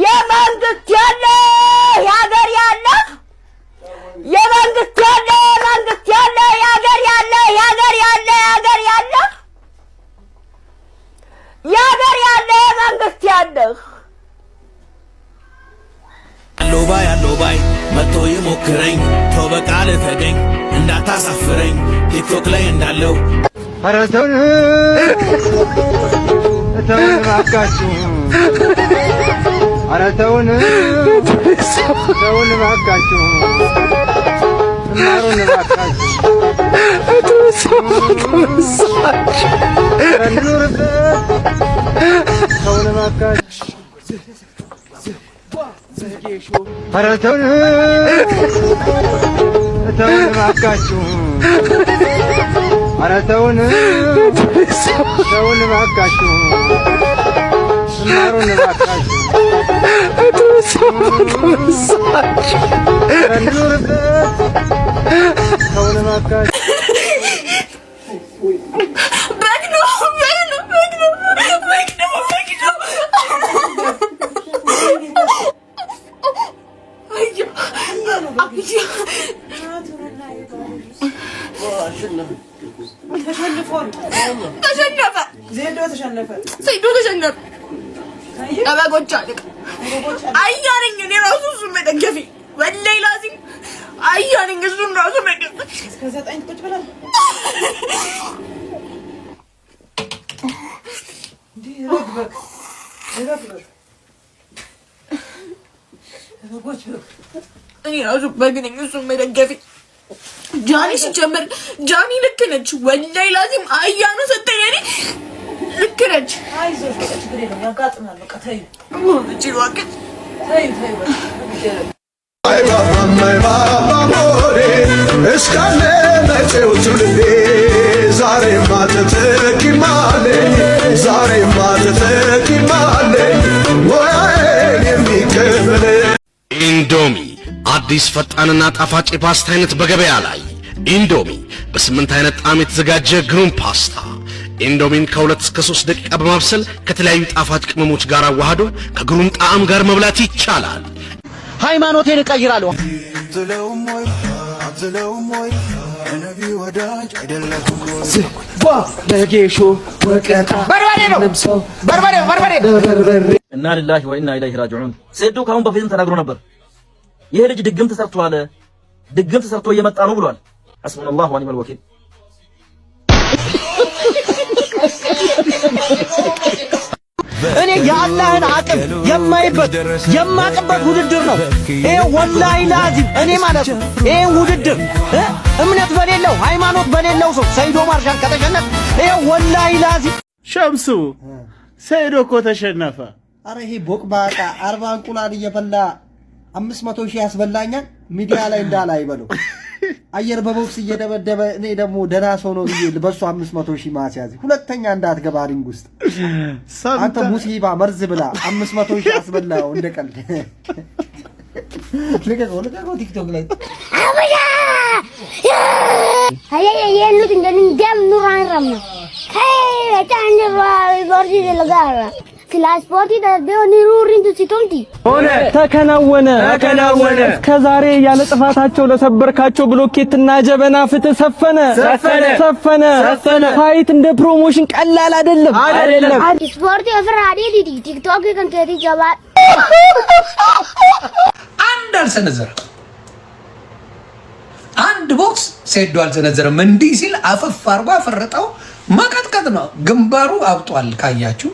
የመንግስት ያለ ያገር ያለ የመንግስት ያለ መንግስት ያለ ያገር ያለ ያገር ያለ ያገር ያለ ያገር ያለ መንግስት ያለ አሎባይ መጥቶ ይሞክረኝ ተው በቃል ተገኝ እንዳታሳፍረኝ ቲክቶክ ላይ እንዳለው ኧረ ተውን እባካችሁ ኧረ ተውን እባካችሁ እናሩን እባካችሁ እንኑርበት ተውን እባካችሁ ኧረ ተውን እባካችሁ ኧረ ተውን እባካችሁ እናሩን እባካችሁ እንኑርበት ተውን እባካችሁ ተሸነፈ አባጎቻ ልክ አያነኝ እኔ ራሱ እሱን መደገፊ ወላሂ ላዚም አያነኝ እሱን ራሱ መደገፊ እስከ 9 ቁጭ ብለን እንዴ ረግበክ እኔ ራሱ በግነኝ እሱን መደገፊ ጃኒ ሲጀምር ጃኒ ልክ ነች ወላሂ ላዚም አያኑ ሰጠኝ እኔ ልክ ነች አይዞሽ ችግር የለም ያጋጥማል በቃ ተይው እቺ ዋቀት ተይው አይ ባባ ሞሬ እስካለ መቼው ትውልዴ ዛሬ ማተተኪማለኝ ወይን የሚከብለ ኢንዶሚ አዲስ ፈጣንና ጣፋጭ የፓስታ አይነት በገበያ ላይ ኢንዶሚ በ8 አይነት ጣዕም የተዘጋጀ ግሩም ፓስታ ኢንዶሚን ከ2 እስከ 3 ደቂቃ በማብሰል ከተለያዩ ጣፋጭ ቅመሞች ጋር አዋህዶ ከግሩም ጣዕም ጋር መብላት ይቻላል። ሃይማኖቴን እቀይራለሁ ለጌሾ ወቀጣ በርበሬ እና ሊላሂ ወኢና ኢለይሂ ራጂዑን ሰይዱ ካሁን በፊትም ተናግሮ ነበር። ይሄ ልጅ ድግምት ሰርቷል፣ ድግምት ሰርቶ እየመጣ ነው ብሏል። ሐስቡነላሁ ወኒዕመል ወኪል። እኔ የአላህን አቅም የማይበት የማቅበት ውድድር ነው ይሄ ወላሂ ላዚም። እኔ ማለት ነው ይሄ ውድድር እምነት በሌለው ሃይማኖት በሌለው ሰው ሰይዶ ማርሻል ከተሸነፈ ይሄ ወላሂ ላዚም። ሸምሱ ሰይዶ እኮ ተሸነፈ። አረ ይሄ ቦቅባቃ 40 እንቁላል እየበላ 500 ሺህ ያስበላኛል። ሚዲያ ላይ እንዳላ አይበለው አየር በቦክስ እየደበደበ እኔ ደግሞ ደና ሰው ነው ብዬ በሱ 500 ሺህ ማስያዝ ሁለተኛ እንዳትገባ ሪንግ ውስጥ አንተ ሙሲባ መርዝ ብላ 500 ሺህ ያስበላው እንደቀልድ ለቀቀው ቲክቶክ ላይ አበያ የሉት እንደም ኑራን ረም ሄይ ታንጀ ቦርዲ ለጋራ ክላስፖርት ደደው ኒሩሪን ሲቶምቲ ሆነ ተከናወነ ከዛሬ ያለ ጥፋታቸው ለሰበርካቸው ብሎኬትና ጀበና ፍትህ ሰፈነ። ፋይት እንደ ፕሮሞሽን ቀላል አይደለም። ስፖርት የፍራዲ ዲዲ ቲክቶክ ከንከቲ ጀባ አንድ አልሰነዘረም። አንድ ቦክስ ሰይዶ አልሰነዘረም። እንዲህ ሲል አፈፍ አርጎ አፈረጠው። መቀጥቀጥ ነው። ግንባሩ አብጧል። ካያችሁ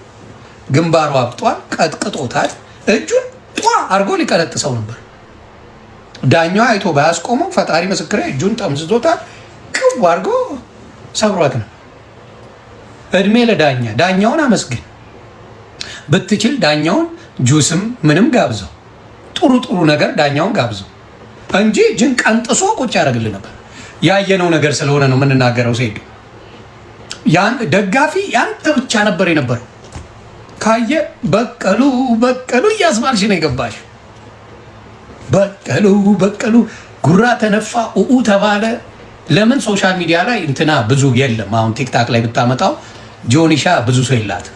ግንባሩ አብጧል። ቀጥቅጦታል። እጁን ጧ አርጎ ሊቀለጥሰው ነበር። ዳኛው አይቶ ባያስቆመው ፈጣሪ ምስክሬ እጁን ጠምዝዞታል። ቅው አርጎ ሰብሯት ነው። እድሜ ለዳኛ። ዳኛውን አመስግን። ብትችል ዳኛውን ጁስም ምንም ጋብዘው፣ ጥሩ ነገር ዳኛውን ጋብዘው እንጂ እጅን ቀንጥሶ ቁጭ ያደርግልህ ነበር። ያየነው ነገር ስለሆነ ነው የምንናገረው። ሰይዶ ያን ደጋፊ ያንተ ብቻ ነበር የነበረው። ካየ በቀሉ እያስባልሽ ነው የገባሽ። በቀሉ ጉራ ተነፋ ኡኡ ተባለ። ለምን ሶሻል ሚዲያ ላይ እንትና ብዙ የለም። አሁን ቲክታክ ላይ ብታመጣው ጆኒሻ ብዙ ሰው የላት፣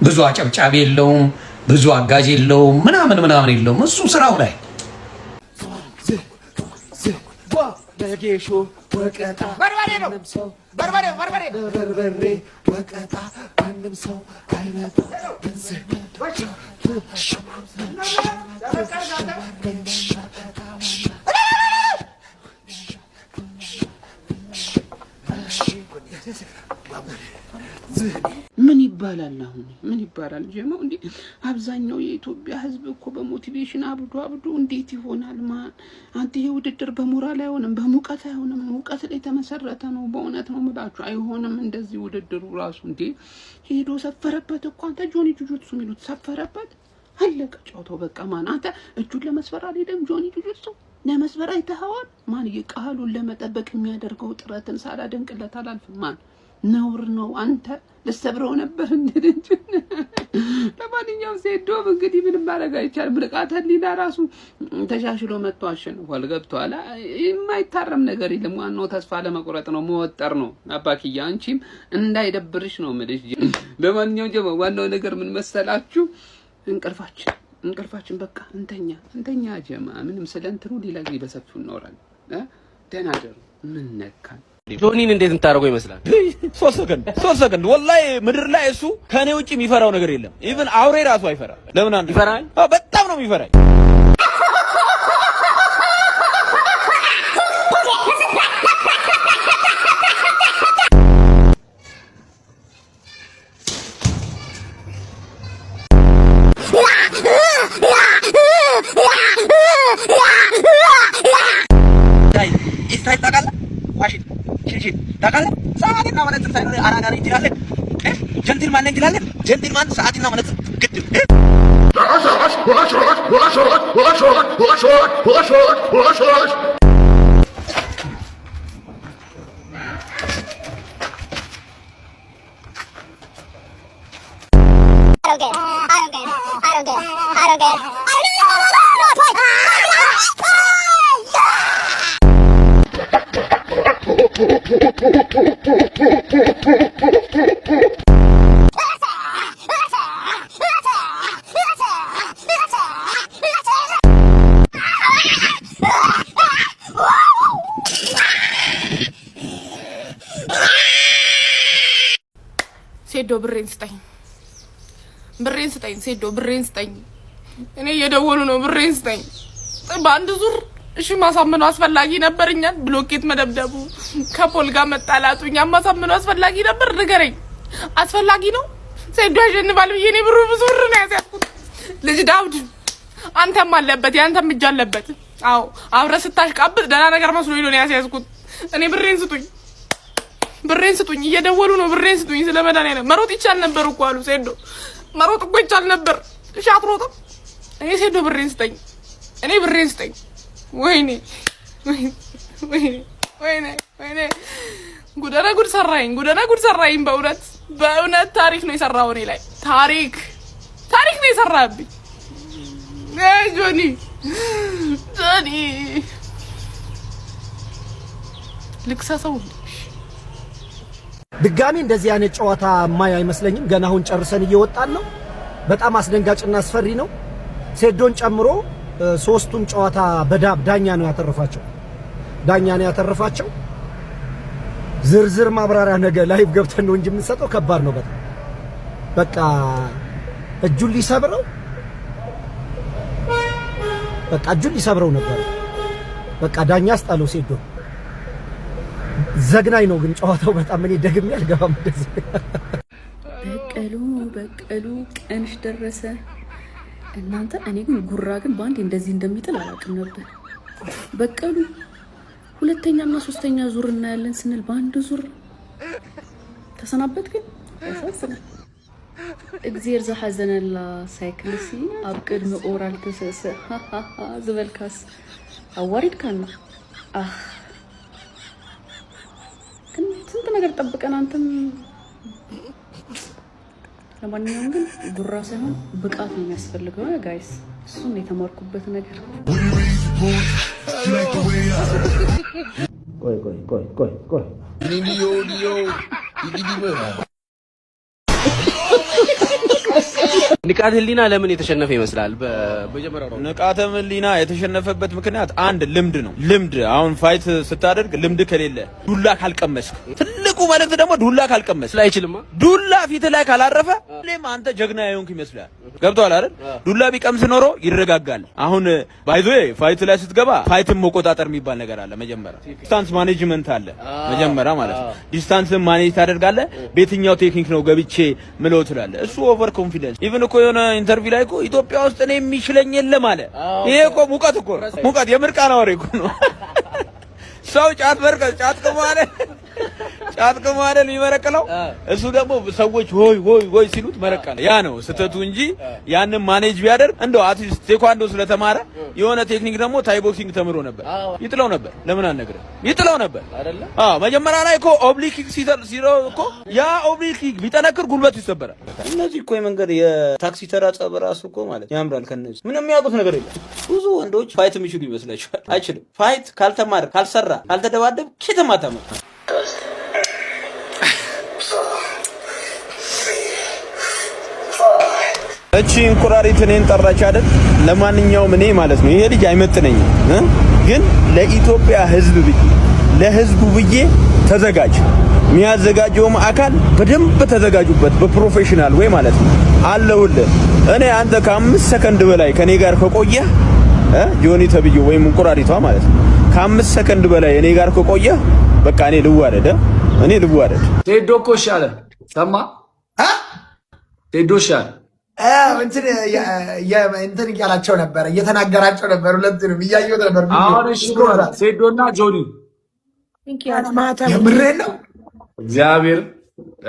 ብዙ አጨብጫቢ የለውም። ብዙ አጋዥ የለውም ምናምን የለውም። እሱ ስራው ላይ በጌሾ ወቀጣ በርበሬ ነው በርበሬ ወቀጣ ማንም ሰው አይመጣ ምን ይባላል አሁን ምን ይባላል ጀማው? እንዴ አብዛኛው የኢትዮጵያ ህዝብ እኮ በሞቲቬሽን አብዶ እንዴት ይሆናል? ማን አንተ ይሄ ውድድር በሞራል አይሆንም፣ በሙቀት አይሆንም። ሙቀት ላይ ተመሰረተ ነው። በእውነት ነው የምላችሁ አይሆንም እንደዚህ ውድድሩ ራሱ። እንዴ ሄዶ ሰፈረበት እኮ አንተ ጆኒ ጁጁትሱ የሚሉት ሰፈረበት፣ አለቀ ጨዋታው በቃ። ማን አንተ እጁን ለመስፈር አልሄደም ጆኒ ጁጁትሱ ለመስፈር አይተኸዋል? ማን የቃሉን ለመጠበቅ የሚያደርገው ጥረትን ሳላደንቅለት አላልፍም። ማን ነውር ነው። አንተ ለሰብረው ነበር እንዴ? ለማንኛውም ሴዶም እንግዲህ ምንም ማድረግ አይቻልም። ብልቃተ ህሊና ራሱ ተሻሽሎ መጥቶ አሸንፏል። ገብቷል። የማይታረም ነገር የለም። ዋናው ተስፋ ለመቁረጥ ነው፣ መወጠር ነው። አባክያ አንቺም እንዳይደብርሽ ነው የምልሽ። ለማንኛውም ጀማ ዋናው ነገር ምን መሰላችሁ? እንቅልፋችን በቃ እንተኛ ጀማ። ምንም ስለንትሩ ሌላ ጊዜ በሰፊው እናወራለን። ደህና ደሩ። ምን ነካን? ጆኒን እንዴት እንታረገው ይመስላል? 3 ሰከንድ ወላሂ ምድር ላይ እሱ ከኔ ውጪ የሚፈራው ነገር የለም። ኢቭን አውሬ ራሱ አይፈራ። ለምን አንተ ይፈራል? በጣም ነው የሚፈራኝ። ታውቃለህ? ሰዓትና መነጽር ሳይኖር አራዳ ነኝ ትላለህ። ጀንትልማን ነኝ ትላለህ። ጀንትልማን ሰዓትና መነጽር ግድ ሴዶ ብሬን ስጠኝ ሴዶ ብሬን ስጠኝ። እኔ እየደወሉ ነው። ብሬን ስጠኝ በአንድ ዙር። እሺ ማሳመኑ አስፈላጊ ነበር? እኛን ብሎኬት መደብደቡ ከፖል ጋር መጣላቱ እኛን ማሳመኑ አስፈላጊ ነበር? ንገረኝ። አስፈላጊ ነው? ሴዶ ያሸንፋል ብዬ እኔ ብዙ ብር ነው ያስያዝኩት። ልጅ ዳውድ አንተም አለበት፣ ያንተም እጅ አለበት። አዎ አብረህ ስታሽቃብጥ ደህና ነገር መስሎኝ ነው ያስያዝኩት። እኔ ብሬን ስጡኝ። እየደወሉ ነው። ብሬን ስጡኝ። ስለመድኃኒዓለም መሮጥ ይቻል ነበር እኮ አሉ። ሴዶ መሮጥ እኮ ይቻል ነበር። እሺ አትሮጥም? እኔ ሴዶ ብሬን ስጠኝ። ወይኔ ጉደና ጉድ ሰራኝ። በእውነት ታሪክ ነው የሰራው እኔ ላይ። ታሪክ ነው የሰራብኝ። ጆኒ ልክሰሰው። ድጋሚ እንደዚህ አይነት ጨዋታ ማይ አይመስለኝም። ገና አሁን ጨርሰን እየወጣን ነው። በጣም አስደንጋጭና አስፈሪ ነው። ሴዶን ጨምሮ ሶስቱም ጨዋታ ዳኛ ነው ያተረፋቸው። ዝርዝር ማብራሪያ ነገ ላይቭ ገብተን ነው እንጂ የምንሰጠው። ከባድ ነው በጣም በቃ እጁን ሊሰብረው ነበር። በቃ ዳኛ አስጣለው ሴዶ። ዘግናኝ ነው ግን ጨዋታው በጣም። እኔ ደግሜ አልገባም እንደዚህ። በቀሉ ቀንሽ ደረሰ እናንተ። እኔ ግን ጉራ ግን ባንዴ እንደዚህ እንደሚጥል አላውቅም ነበር። በቀሉ ሁለተኛና ሶስተኛ ዙር እናያለን ስንል በአንድ ዙር ተሰናበት። ግን ያሳዝናል። እግዚአብሔር ዘሐዘነላ ሳይክልሲ ኣብ ቅድሚ ኦራል ተሰሰ ዝበልካስ አዋሪድካና ግን ስንት ነገር ጠብቀን አንተም። ለማንኛውም ግን ጉራ ሳይሆን ብቃት ነው የሚያስፈልገው ጋይስ። እሱን የተማርኩበት ነገር። ቆይ ንቃተ ህሊና ለምን የተሸነፈ ይመስላል? በመጀመሪያው ነው ንቃተ ህሊና የተሸነፈበት ምክንያት አንድ ልምድ ነው። ልምድ አሁን ፋይት ስታደርግ ልምድ ከሌለ ዱላ ካልቀመስክ፣ ትልቁ መልእክት ደግሞ ዱላ ካልቀመስክ አይችልም። ዱላ ፊት ላይ ካላረፈ ለምን አንተ ጀግና የሆንክ ይመስላል። ገብቷል አይደል? ዱላ ቢቀምስ ኖሮ ይረጋጋል። አሁን ባይዞ ፋይት ላይ ስትገባ ፋይትን መቆጣጠር የሚባል ነገር አለ። መጀመሪያ ዲስታንስ ማኔጅመንት አለ መጀመሪያ ማለት ነው። ዲስታንስን ማኔጅ ታደርጋለህ። በየትኛው ቴክኒክ ነው ገብቼ ምለው ትላለህ። እሱ ኦቨር ኮንፊደንስ ኢቭን እኮ የሆነ ኢንተርቪው ላይ እኮ ኢትዮጵያ ውስጥ እኔ የሚችለኝ የለም አለ። ይሄ እኮ ሙቀት እኮ ሙቀት የምርቃና ወሬ እኮ ነው። ሰው ጫት በርከ ጫት ከማለ የሚመረቅለው እሱ ደግሞ ሰዎች ሆይ ሆይ ሆይ ሲሉት መረቀለ። ያ ነው ስተቱ እንጂ ያንን ማኔጅ ቢያደርግ እንደው አትሊስት ቴኳንዶ ስለተማረ የሆነ ቴክኒክ ደግሞ ታይ ቦክሲንግ ተምሮ ነበር ይጥለው ነበር። ለምን አልነግርህ? ይጥለው ነበር አይደለ? መጀመሪያ ላይ እኮ ኦብሊክ ኪክ ሲለው እኮ ያ ኦብሊክ ኪክ ቢጠነክር ጉልበቱ ይሰበራል። እነዚህ እኮ የመንገድ የታክሲ ተራ ጸብ ራሱ እኮ ማለት ያምራል። ከነዚህ ምንም የሚያውቁት ነገር የለም። ብዙ ወንዶች ፋይት የሚችሉ ይመስላችኋል? አይችልም። ፋይት ካልተማረ፣ ካልሰራ፣ ካልተደባደብ ከተማታመ እቺ እንቁራሪት እኔን ጠራች አይደል? ለማንኛውም እኔ ማለት ነው ይሄ ልጅ አይመጥነኝም፣ ግን ለኢትዮጵያ ሕዝብ ብዬ ለሕዝቡ ብዬ ተዘጋጅ። የሚያዘጋጀውም አካል በደንብ ተዘጋጁበት፣ በፕሮፌሽናል ወይ ማለት ነው አለሁልህ። እኔ አንተ ከ5 ሰከንድ በላይ ከኔ ጋር ከቆየህ ጆኒ ተብዬ ወይም እንቁራሪቷ ማለት ነው ከ5 ሰከንድ በላይ እኔ ጋር ከቆየህ በቃ እኔ ልዋረድ። ቴዶ እኮ ይሻለ ሰማ ቴዶ ይሻለ እንትን እያላቸው ነበር፣ እየተናገራቸው ነበር። ሁለቱንም እያየሁት ነበር። አሁን እሺ ቴዶና ጆኒ የምሬን ነው እግዚአብሔር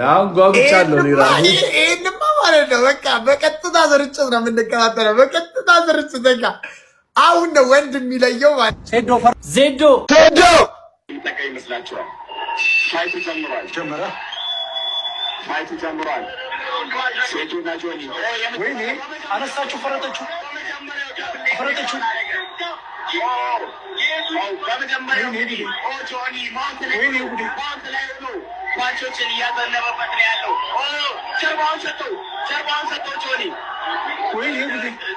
አሁን ጓጉቻለሁ። ይሄንማ ማለት ነው በቃ በቀጥታ ስርጭት ነው የምንከታተለው። በቀጥታ ስርጭት በቃ አሁን ነው ወንድ የሚለየው ማለት ዜዶ ይጠቀም ይመስላችኋል? ፋይቱ ጀምሯል። ሴቱና ጆኒ ወይኔ አነሳችሁ፣ ፈረጠችሁ። ፓንቾችን እያዘነበበት ነው ያለው። ጀርባውን ሰጠው ጆኒ።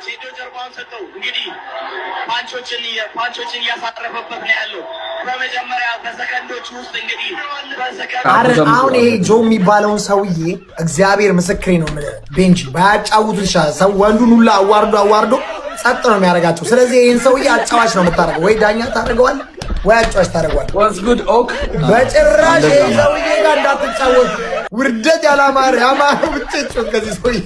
ሴዶ ጀርባውን ሰጠው። እንግዲህ ፓንቾችን እያሳረፈበት ነው ያለው። በመጀመሪያ በሰከንዶች ውስጥ እንግዲህ አሁን ይሄ ጆ የሚባለውን ሰውዬ እግዚአብሔር ምስክሬ ነው የምልህ ቤንጂ ባያጫውቱ ይሻላል። ሰው ወንዱን ሁላ አዋርዶ ጸጥ ነው የሚያደርጋቸው። ስለዚህ ይህን ሰውዬ አጫዋች ነው የምታደርገው። ወይ ዳኛ ታደርገዋለህ ወይ አጫዋች ታደርገዋለህ። በጭራሽ ይህ ሰውዬ ጋር እንዳትጫወት። ውርደት ያማረው ብቻ ከዚህ ሰውዬ